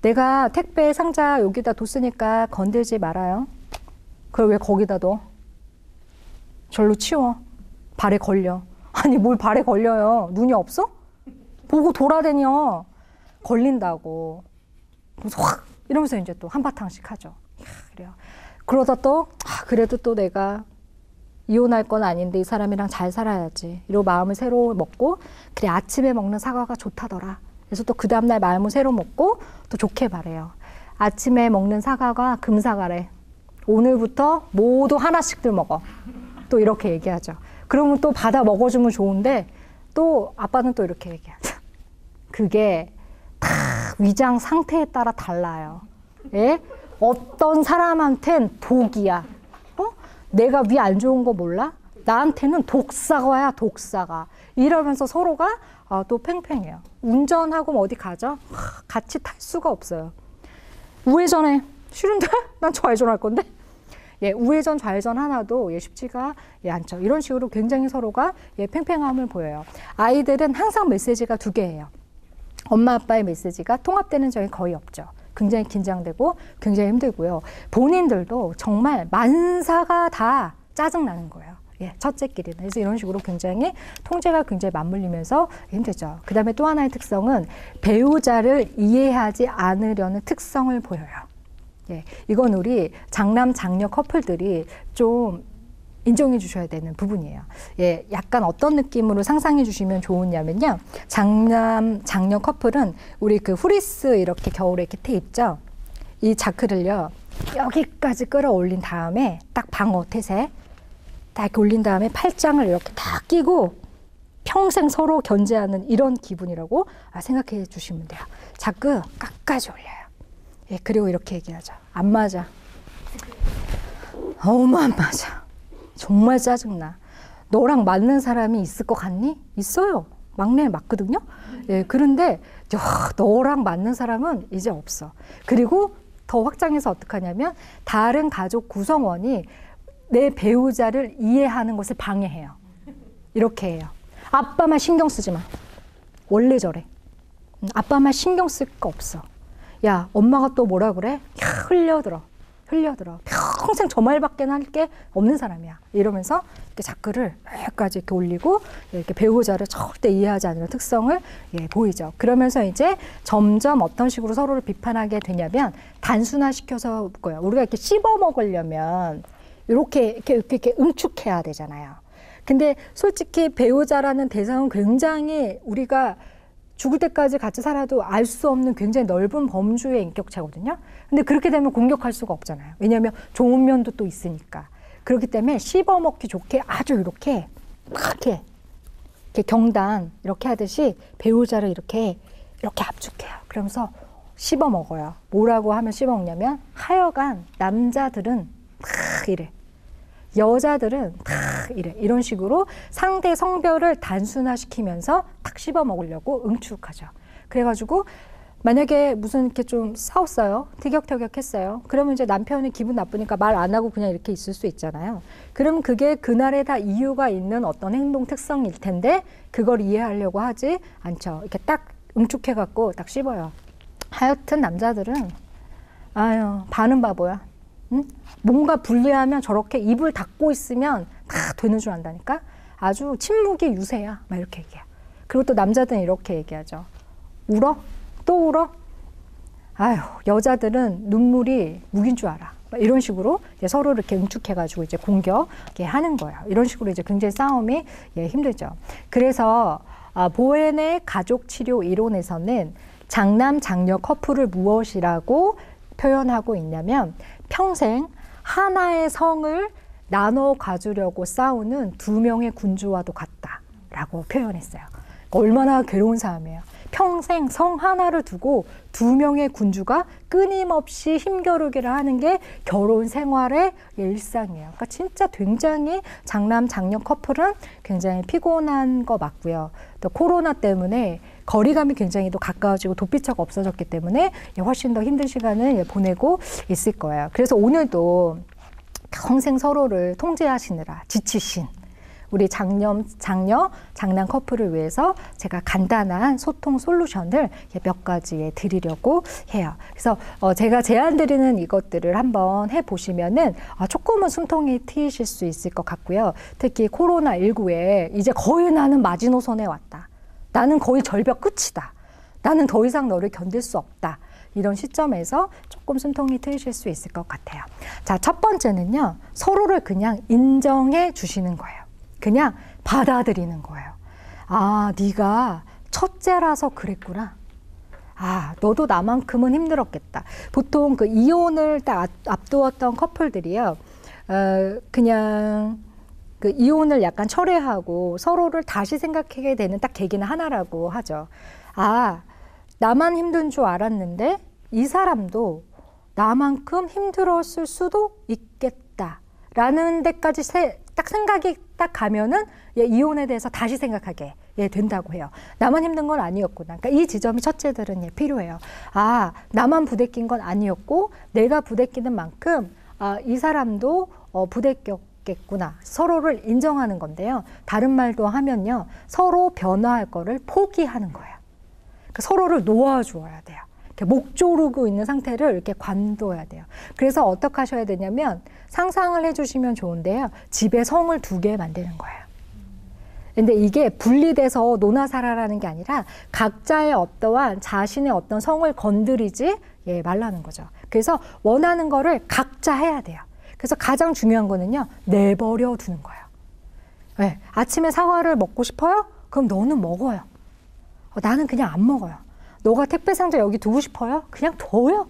내가 택배 상자 여기다 뒀으니까 건들지 말아요. 그걸 왜 거기다 둬? 절로 치워. 발에 걸려. 아니 뭘 발에 걸려요. 눈이 없어? 보고 돌아다녀. 걸린다고. 그래서 확 이러면서 이제 또 한바탕씩 하죠. 그래요. 그러다 또 그래도 또 내가 이혼할 건 아닌데 이 사람이랑 잘 살아야지. 이러고 마음을 새로 먹고 그래 아침에 먹는 사과가 좋다더라. 그래서 또 그 다음날 마음을 새로 먹고 또 좋게 바래요. 아침에 먹는 사과가 금사과래. 오늘부터 모두 하나씩들 먹어. 또 이렇게 얘기하죠. 그러면 또 받아 먹어주면 좋은데 또 아빠는 또 이렇게 얘기하죠. 그게 다 위장 상태에 따라 달라요. 예? 어떤 사람한텐 복이야. 내가 위 안 좋은 거 몰라? 나한테는 독사과야 독사가. 이러면서 서로가 또 팽팽해요. 운전하고 어디 가죠? 같이 탈 수가 없어요. 우회전해. 싫은데? 난 좌회전할 건데? 예, 우회전, 좌회전 하나도 예, 쉽지가 예, 않죠. 이런 식으로 굉장히 서로가 예, 팽팽함을 보여요. 아이들은 항상 메시지가 2개예요. 엄마, 아빠의 메시지가 통합되는 적이 거의 없죠. 굉장히 긴장되고 굉장히 힘들고요. 본인들도 정말 만사가 다 짜증나는 거예요. 예, 첫째끼리는. 그래서 이런 식으로 굉장히 통제가 굉장히 맞물리면서 힘들죠. 그 다음에 또 하나의 특성은 배우자를 이해하지 않으려는 특성을 보여요. 예, 이건 우리 장남, 장녀 커플들이 좀 인정해 주셔야 되는 부분이에요. 예, 약간 어떤 느낌으로 상상해 주시면 좋으냐면요. 장남, 장녀 커플은 우리 그 후리스 이렇게 겨울에 이렇게 테 입죠. 이 자크를요, 여기까지 끌어올린 다음에 딱 방어 태세 딱 이렇게 올린 다음에 팔짱을 이렇게 딱 끼고 평생 서로 견제하는 이런 기분이라고 생각해 주시면 돼요. 자크 끝까지 올려요. 예, 그리고 이렇게 얘기하죠. 안 맞아. 너무 안 맞아. 정말 짜증나. 너랑 맞는 사람이 있을 것 같니? 있어요. 막내는 맞거든요. 예, 그런데 너랑 맞는 사람은 이제 없어. 그리고 더 확장해서 어떻게 하냐면 다른 가족 구성원이 내 배우자를 이해하는 것을 방해해요. 이렇게 해요. 아빠 말 신경 쓰지 마. 원래 저래. 아빠 말 신경 쓸 거 없어. 야, 엄마가 또 뭐라 그래? 흘려들어. 평생 저 말밖에 할 게 없는 사람이야. 이러면서 이렇게 자크를 여기까지 이렇게 올리고 이렇게 배우자를 절대 이해하지 않는 특성을 예, 보이죠. 그러면서 이제 점점 어떤 식으로 서로를 비판하게 되냐면 단순화시켜서 거예요. 우리가 이렇게 씹어 먹으려면 이렇게 응축해야 되잖아요. 근데 솔직히 배우자라는 대상은 굉장히 우리가 죽을 때까지 같이 살아도 알 수 없는 굉장히 넓은 범주의 인격체거든요. 근데 그렇게 되면 공격할 수가 없잖아요. 왜냐하면 좋은 면도 또 있으니까. 그렇기 때문에 씹어먹기 좋게 아주 이렇게 경단 이렇게 하듯이 배우자를 이렇게 압축해요. 그러면서 씹어먹어요. 뭐라고 하면 씹어먹냐면 하여간 남자들은 다 이래. 여자들은 다 이래. 이런 식으로 상대 성별을 단순화시키면서 탁 씹어먹으려고 응축하죠. 그래가지고 만약에 무슨 이렇게 좀 싸웠어요. 티격태격했어요. 그러면 이제 남편이 기분 나쁘니까 말 안 하고 그냥 이렇게 있을 수 있잖아요. 그러면 그게 그날에 다 이유가 있는 어떤 행동 특성일 텐데 그걸 이해하려고 하지 않죠. 이렇게 딱 응축해갖고 딱 씹어요. 하여튼 남자들은 아유 반은 바보야. 응? 뭔가 불리하면 저렇게 입을 닫고 있으면 다 되는 줄 안다니까. 아주 침묵이 유세야. 막 이렇게 얘기해. 그리고 또 남자들은 이렇게 얘기하죠. 울어? 또 울어? 아유, 여자들은 눈물이 무기인 줄 알아. 이런 식으로 이제 서로 이렇게 응축해가지고 이제 공격하게 하는 거예요. 이런 식으로 이제 굉장히 싸움이 힘들죠. 그래서 보헨의 가족 치료 이론에서는 장남, 장녀 커플을 무엇이라고 표현하고 있냐면 평생 하나의 성을 나눠 가지려고 싸우는 두 명의 군주와도 같다라고 표현했어요. 얼마나 괴로운 삶이에요. 평생 성 하나를 두고 두 명의 군주가 끊임없이 힘겨루기를 하는 게 결혼 생활의 일상이에요. 그러니까 진짜 굉장히 장남, 장녀 커플은 굉장히 피곤한 거 맞고요. 또 코로나 때문에 거리감이 굉장히 또 가까워지고 도피처가 없어졌기 때문에 훨씬 더 힘든 시간을 보내고 있을 거예요. 그래서 오늘도 평생 서로를 통제하시느라 지치신 우리 장녀, 장남 커플을 위해서 제가 간단한 소통 솔루션을 몇 가지 드리려고 해요. 그래서 제가 제안드리는 이것들을 한번 해보시면은 조금은 숨통이 트이실 수 있을 것 같고요. 특히 코로나19에 이제 거의 나는 마지노선에 왔다. 나는 거의 절벽 끝이다. 나는 더 이상 너를 견딜 수 없다. 이런 시점에서 조금 숨통이 트이실 수 있을 것 같아요. 자, 첫 번째는요. 서로를 그냥 인정해 주시는 거예요. 그냥 받아들이는 거예요. 아, 네가 첫째라서 그랬구나. 아, 너도 나만큼은 힘들었겠다. 보통 그 이혼을 딱 앞두었던 커플들이요. 그냥 그 이혼을 약간 철회하고 서로를 다시 생각하게 되는 딱 계기는 하나라고 하죠. 아, 나만 힘든 줄 알았는데 이 사람도 나만큼 힘들었을 수도 있겠다라는 데까지 딱 생각이 딱 가면은 이혼에 대해서 다시 생각하게 된다고 해요. 나만 힘든 건 아니었구나. 그러니까 이 지점이 첫째들은 필요해요. 아, 나만 부대낀 건 아니었고 내가 부대끼는 만큼 이 사람도 부대꼈겠구나. 서로를 인정하는 건데요. 다른 말도 하면요. 서로 변화할 거를 포기하는 거예요. 그러니까 서로를 놓아주어야 돼요. 목 조르고 있는 상태를 이렇게 관둬야 돼요. 그래서 어떻게 하셔야 되냐면 상상을 해주시면 좋은데요. 집에 성을 2개 만드는 거예요. 근데 이게 분리돼서 노나 살아라는 게 아니라 각자의 어떠한 자신의 어떤 성을 건드리지 말라는 거죠. 그래서 원하는 거를 각자 해야 돼요. 그래서 가장 중요한 거는요. 내버려 두는 거예요. 네, 아침에 사과를 먹고 싶어요? 그럼 너는 먹어요. 나는 그냥 안 먹어요. 너가 택배 상자 여기 두고 싶어요? 그냥 둬요.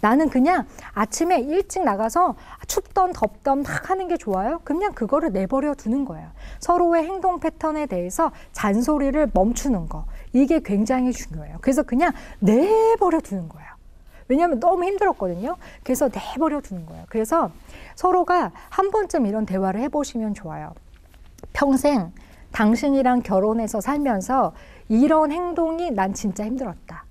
나는 그냥 아침에 일찍 나가서 춥던 덥던 막 하는 게 좋아요. 그냥 그거를 내버려 두는 거예요. 서로의 행동 패턴에 대해서 잔소리를 멈추는 거. 이게 굉장히 중요해요. 그래서 그냥 내버려 두는 거예요. 왜냐하면 너무 힘들었거든요. 그래서 내버려 두는 거예요. 그래서 서로가 한 번쯤 이런 대화를 해보시면 좋아요. 평생 당신이랑 결혼해서 살면서 이런 행동이 난 진짜 힘들었다.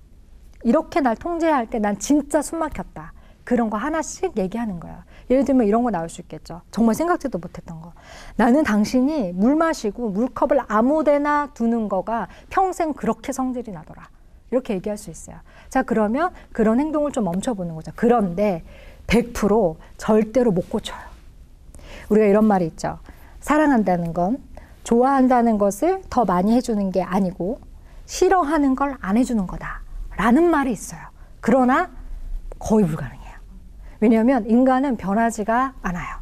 이렇게 날 통제할 때 난 진짜 숨 막혔다. 그런 거 하나씩 얘기하는 거야. 예를 들면 이런 거 나올 수 있겠죠. 정말 생각지도 못했던 거. 나는 당신이 물 마시고 물컵을 아무 데나 두는 거가 평생 그렇게 성질이 나더라. 이렇게 얘기할 수 있어요. 자, 그러면 그런 행동을 좀 멈춰보는 거죠. 그런데 100% 절대로 못 고쳐요. 우리가 이런 말이 있죠. 사랑한다는 건 좋아한다는 것을 더 많이 해주는 게 아니고 싫어하는 걸 안 해주는 거다 라는 말이 있어요. 그러나 거의 불가능해요. 왜냐하면 인간은 변하지가 않아요.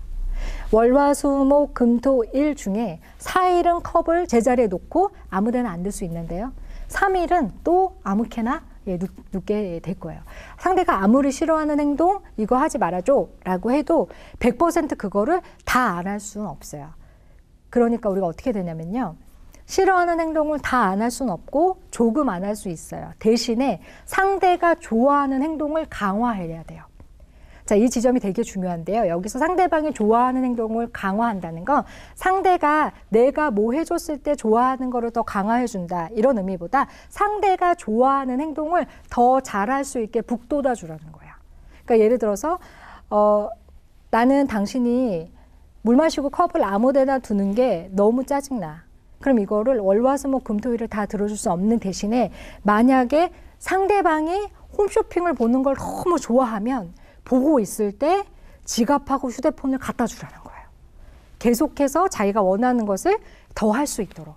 월화수목금토일 중에 4일은 컵을 제자리에 놓고 아무 데나 안 둘 수 있는데요. 3일은 또 아무렇게나 눕게 될 거예요. 상대가 아무리 싫어하는 행동 이거 하지 말아줘 라고 해도 100% 그거를 다 안 할 수는 없어요. 그러니까 우리가 어떻게 되냐면요. 싫어하는 행동을 다 안 할 수는 없고 조금 안 할 수 있어요. 대신에 상대가 좋아하는 행동을 강화해야 돼요. 자, 이 지점이 되게 중요한데요. 여기서 상대방이 좋아하는 행동을 강화한다는 건 상대가 내가 뭐 해줬을 때 좋아하는 거를 더 강화해준다. 이런 의미보다 상대가 좋아하는 행동을 더 잘할 수 있게 북돋아 주라는 거예요. 그러니까 예를 들어서 나는 당신이 물 마시고 컵을 아무 데나 두는 게 너무 짜증나. 그럼 이거를 월화수목금토일을 다 들어줄 수 없는 대신에 만약에 상대방이 홈쇼핑을 보는 걸 너무 좋아하면 보고 있을 때 지갑하고 휴대폰을 갖다 주라는 거예요. 계속해서 자기가 원하는 것을 더 할 수 있도록.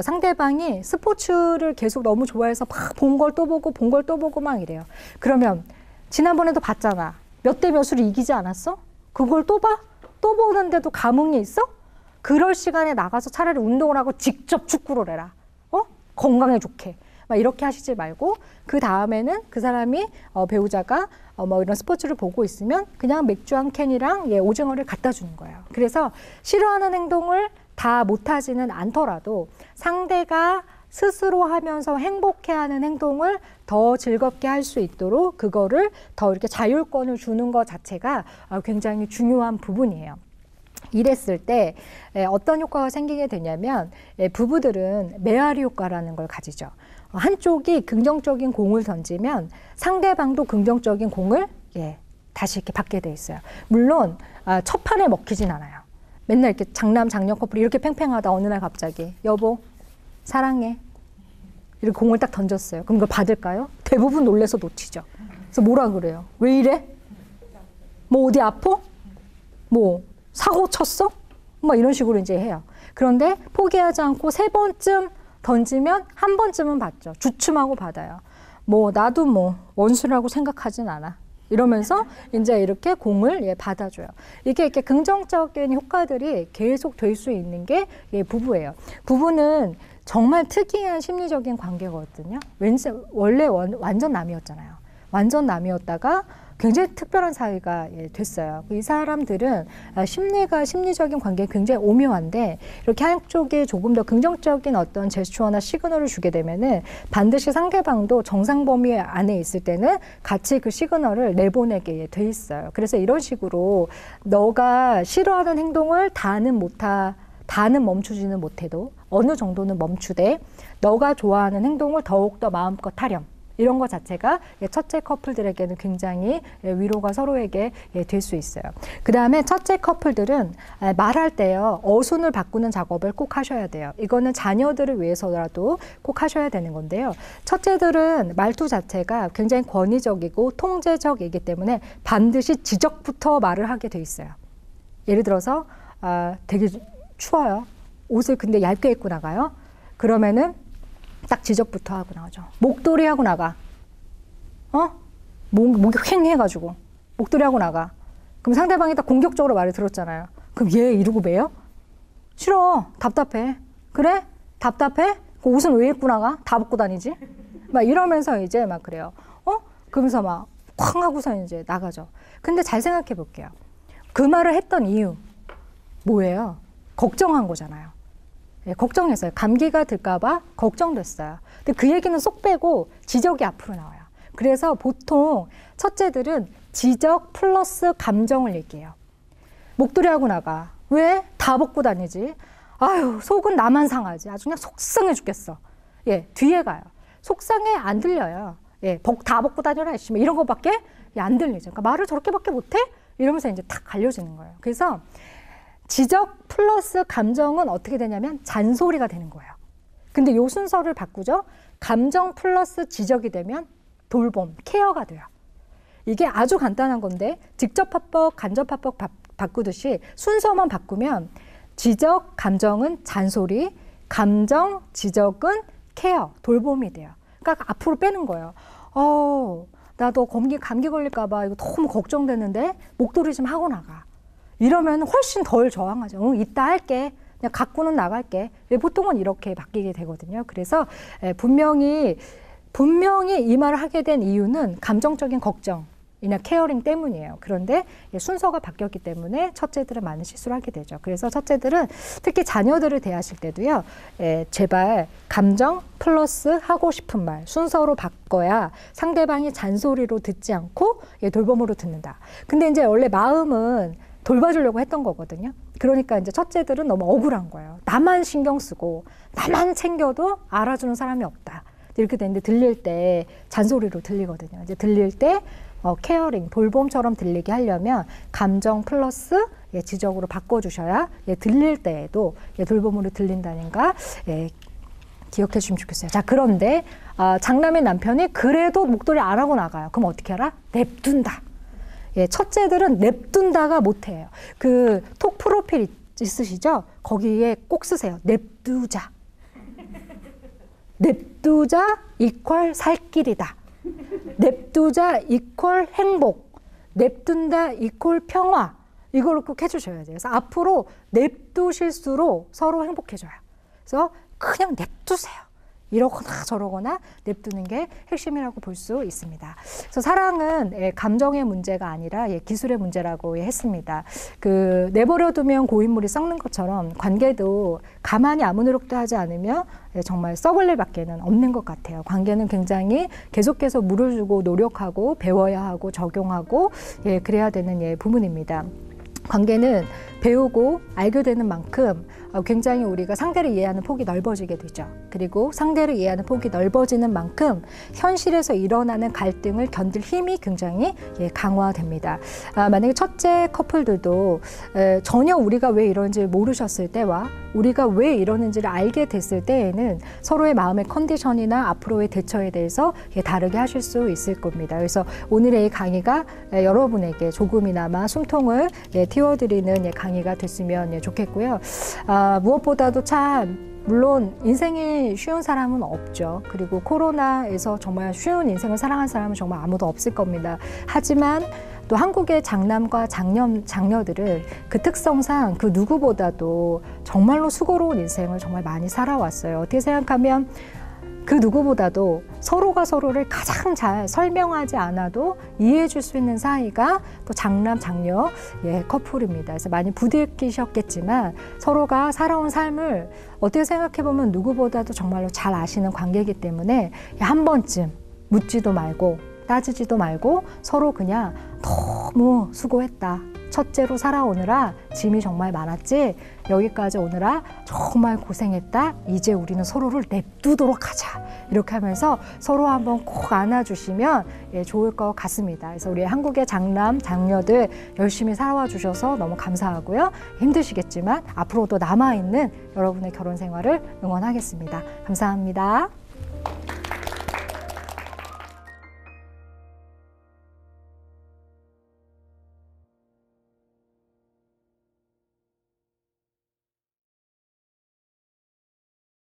상대방이 스포츠를 계속 너무 좋아해서 막 본 걸 또 보고 본 걸 또 보고 막 이래요. 그러면 지난번에도 봤잖아. 몇 대 몇으로 이기지 않았어? 그걸 또 봐? 또 보는데도 감흥이 있어? 그럴 시간에 나가서 차라리 운동을 하고 직접 축구를 해라. 건강에 좋게. 막 이렇게 하시지 말고 그 다음에는 그 사람이 배우자가 뭐 이런 스포츠를 보고 있으면 그냥 맥주 한 캔이랑 오징어를 갖다 주는 거예요. 그래서 싫어하는 행동을 다 못하지는 않더라도 상대가 스스로 하면서 행복해하는 행동을 더 즐겁게 할 수 있도록 그거를 더 이렇게 자율권을 주는 것 자체가 굉장히 중요한 부분이에요. 이랬을 때 어떤 효과가 생기게 되냐면 부부들은 메아리 효과라는 걸 가지죠. 한쪽이 긍정적인 공을 던지면 상대방도 긍정적인 공을 다시 이렇게 받게 돼 있어요. 물론 첫 판에 먹히진 않아요. 맨날 이렇게 장남 커플이 이렇게 팽팽하다 어느 날 갑자기 여보 사랑해 이렇게 공을 딱 던졌어요. 그럼 그걸 받을까요? 대부분 놀래서 놓치죠. 그래서 뭐라 그래요? 왜 이래? 뭐 어디 아파? 뭐 사고 쳤어? 막 이런 식으로 이제 해요. 그런데 포기하지 않고 3번쯤 던지면 한 번쯤은 받죠. 주춤하고 받아요. 뭐 나도 뭐 원수라고 생각하진 않아. 이러면서 이제 이렇게 공을 받아줘요. 이게 이렇게 긍정적인 효과들이 계속 될 수 있는 게 부부예요. 부부는 정말 특이한 심리적인 관계거든요. 왠지 원래 완전 남이었잖아요. 완전 남이었다가 굉장히 특별한 사이가 됐어요. 이 사람들은 심리적인 관계가 굉장히 오묘한데 이렇게 한쪽에 조금 더 긍정적인 어떤 제스처나 시그널을 주게 되면은 반드시 상대방도 정상 범위 안에 있을 때는 같이 그 시그널을 내보내게 돼 있어요. 그래서 이런 식으로 너가 싫어하는 행동을 다는 멈추지는 못해도 어느 정도는 멈추되 너가 좋아하는 행동을 더욱더 마음껏 하렴. 이런 것 자체가 첫째 커플들에게는 굉장히 위로가 서로에게 될 수 있어요. 그 다음에 첫째 커플들은 말할 때요. 어순을 바꾸는 작업을 꼭 하셔야 돼요. 이거는 자녀들을 위해서라도 꼭 하셔야 되는 건데요. 첫째들은 말투 자체가 굉장히 권위적이고 통제적이기 때문에 반드시 지적부터 말을 하게 돼 있어요. 예를 들어서 되게 추워요. 옷을 근데 얇게 입고 나가요. 그러면은 딱 지적부터 하고 나가죠. 목도리 하고 나가. 목이 휑해가지고 목도리 하고 나가. 그럼 상대방이 딱 공격적으로 말을 들었잖아요. 그럼 얘 이러고 매요? 싫어. 답답해. 그래? 답답해? 그 옷은 왜 입고 나가? 다 벗고 다니지? 막 이러면서 이제 막 그래요. 그러면서 막 쾅 하고서 이제 나가죠. 근데 잘 생각해 볼게요. 그 말을 했던 이유 뭐예요? 걱정한 거잖아요. 걱정했어요. 감기가 들까봐 걱정됐어요. 근데 그 얘기는 쏙 빼고 지적이 앞으로 나와요. 그래서 보통 첫째들은 지적 플러스 감정을 얘기해요. 목도리 하고 나가. 왜? 다 벗고 다니지. 아유, 속은 나만 상하지. 아주 그냥 속상해 죽겠어. 뒤에 가요. 속상해 안 들려요. 다 벗고 다녀라. 이런 거밖에 안 들리죠. 그러니까 말을 저렇게밖에 못해? 이러면서 이제 탁 갈려지는 거예요. 그래서 지적 플러스 감정은 어떻게 되냐면 잔소리가 되는 거예요. 근데 요 순서를 바꾸죠. 감정 플러스 지적이 되면 돌봄, 케어가 돼요. 이게 아주 간단한 건데 직접합법, 간접합법 바꾸듯이 순서만 바꾸면 지적, 감정은 잔소리, 감정, 지적은 케어, 돌봄이 돼요. 그러니까 앞으로 빼는 거예요. 나도 감기 걸릴까 봐 이거 너무 걱정되는데 목도리 좀 하고 나가. 이러면 훨씬 덜 저항하죠. 이따 할게. 그냥 갖고는 나갈게. 보통은 이렇게 바뀌게 되거든요. 그래서 분명히 이 말을 하게 된 이유는 감정적인 걱정. 이나 케어링 때문이에요. 그런데 순서가 바뀌었기 때문에 첫째들은 많은 실수를 하게 되죠. 그래서 첫째들은 특히 자녀들을 대하실 때도요. 제발 감정 플러스 하고 싶은 말 순서로 바꿔야 상대방이 잔소리로 듣지 않고 돌봄으로 듣는다. 근데 이제 원래 마음은 돌봐주려고 했던 거거든요. 그러니까 이제 첫째들은 너무 억울한 거예요. 나만 신경 쓰고 나만 챙겨도 알아주는 사람이 없다. 이렇게 되는데 들릴 때 잔소리로 들리거든요. 이제 들릴 때 케어링, 돌봄처럼 들리게 하려면 감정 플러스 지적으로 바꿔주셔야 들릴 때에도 돌봄으로 들린다는가 기억해 주시면 좋겠어요. 자, 그런데 장남의 남편이 그래도 목도리 안 하고 나가요. 그럼 어떻게 알아? 냅둔다. 첫째들은 냅둔다가 못해요. 그 톡 프로필 있으시죠? 거기에 꼭 쓰세요. 냅두자. 냅두자 이퀄 살 길이다. 냅두자 이퀄 행복. 냅둔다 이퀄 평화. 이걸 꼭 해주셔야 돼요. 그래서 앞으로 냅두실수록 서로 행복해져요. 그래서 그냥 냅두세요. 이러거나 저러거나 냅두는 게 핵심이라고 볼 수 있습니다. 그래서 사랑은 감정의 문제가 아니라 기술의 문제라고 했습니다. 그 내버려 두면 고인물이 썩는 것처럼 관계도 가만히 아무 노력도 하지 않으면 정말 썩을 일밖에는 없는 것 같아요. 관계는 굉장히 계속해서 물을 주고 노력하고 배워야 하고 적용하고 그래야 되는 부분입니다. 관계는 배우고 알게 되는 만큼 굉장히 우리가 상대를 이해하는 폭이 넓어지게 되죠. 그리고 상대를 이해하는 폭이 넓어지는 만큼 현실에서 일어나는 갈등을 견딜 힘이 굉장히 강화됩니다. 만약에 첫째 커플들도 전혀 우리가 왜 이러는지 모르셨을 때와 우리가 왜 이러는지를 알게 됐을 때에는 서로의 마음의 컨디션이나 앞으로의 대처에 대해서 다르게 하실 수 있을 겁니다. 그래서 오늘의 이 강의가 여러분에게 조금이나마 숨통을 틔워드리는 강의가 됐으면 좋겠고요. 무엇보다도 참 물론 인생이 쉬운 사람은 없죠. 그리고 코로나에서 정말 쉬운 인생을 살아간 사람은 정말 아무도 없을 겁니다. 하지만 또 한국의 장남과 장녀들은 그 특성상 그 누구보다도 정말로 수고로운 인생을 정말 많이 살아왔어요. 어떻게 생각하면 그 누구보다도 서로가 서로를 가장 잘 설명하지 않아도 이해해 줄 수 있는 사이가 또 장남, 장녀 커플입니다. 그래서 많이 부딪히셨겠지만 서로가 살아온 삶을 어떻게 생각해 보면 누구보다도 정말로 잘 아시는 관계이기 때문에 한 번쯤 묻지도 말고 따지지도 말고 서로 그냥 너무 수고했다. 첫째로 살아오느라 짐이 정말 많았지. 여기까지 오느라 정말 고생했다. 이제 우리는 서로를 냅두도록 하자. 이렇게 하면서 서로 한번 꼭 안아주시면 좋을 것 같습니다. 그래서 우리 한국의 장남, 장녀들 열심히 살아와 주셔서 너무 감사하고요. 힘드시겠지만 앞으로도 남아있는 여러분의 결혼 생활을 응원하겠습니다. 감사합니다.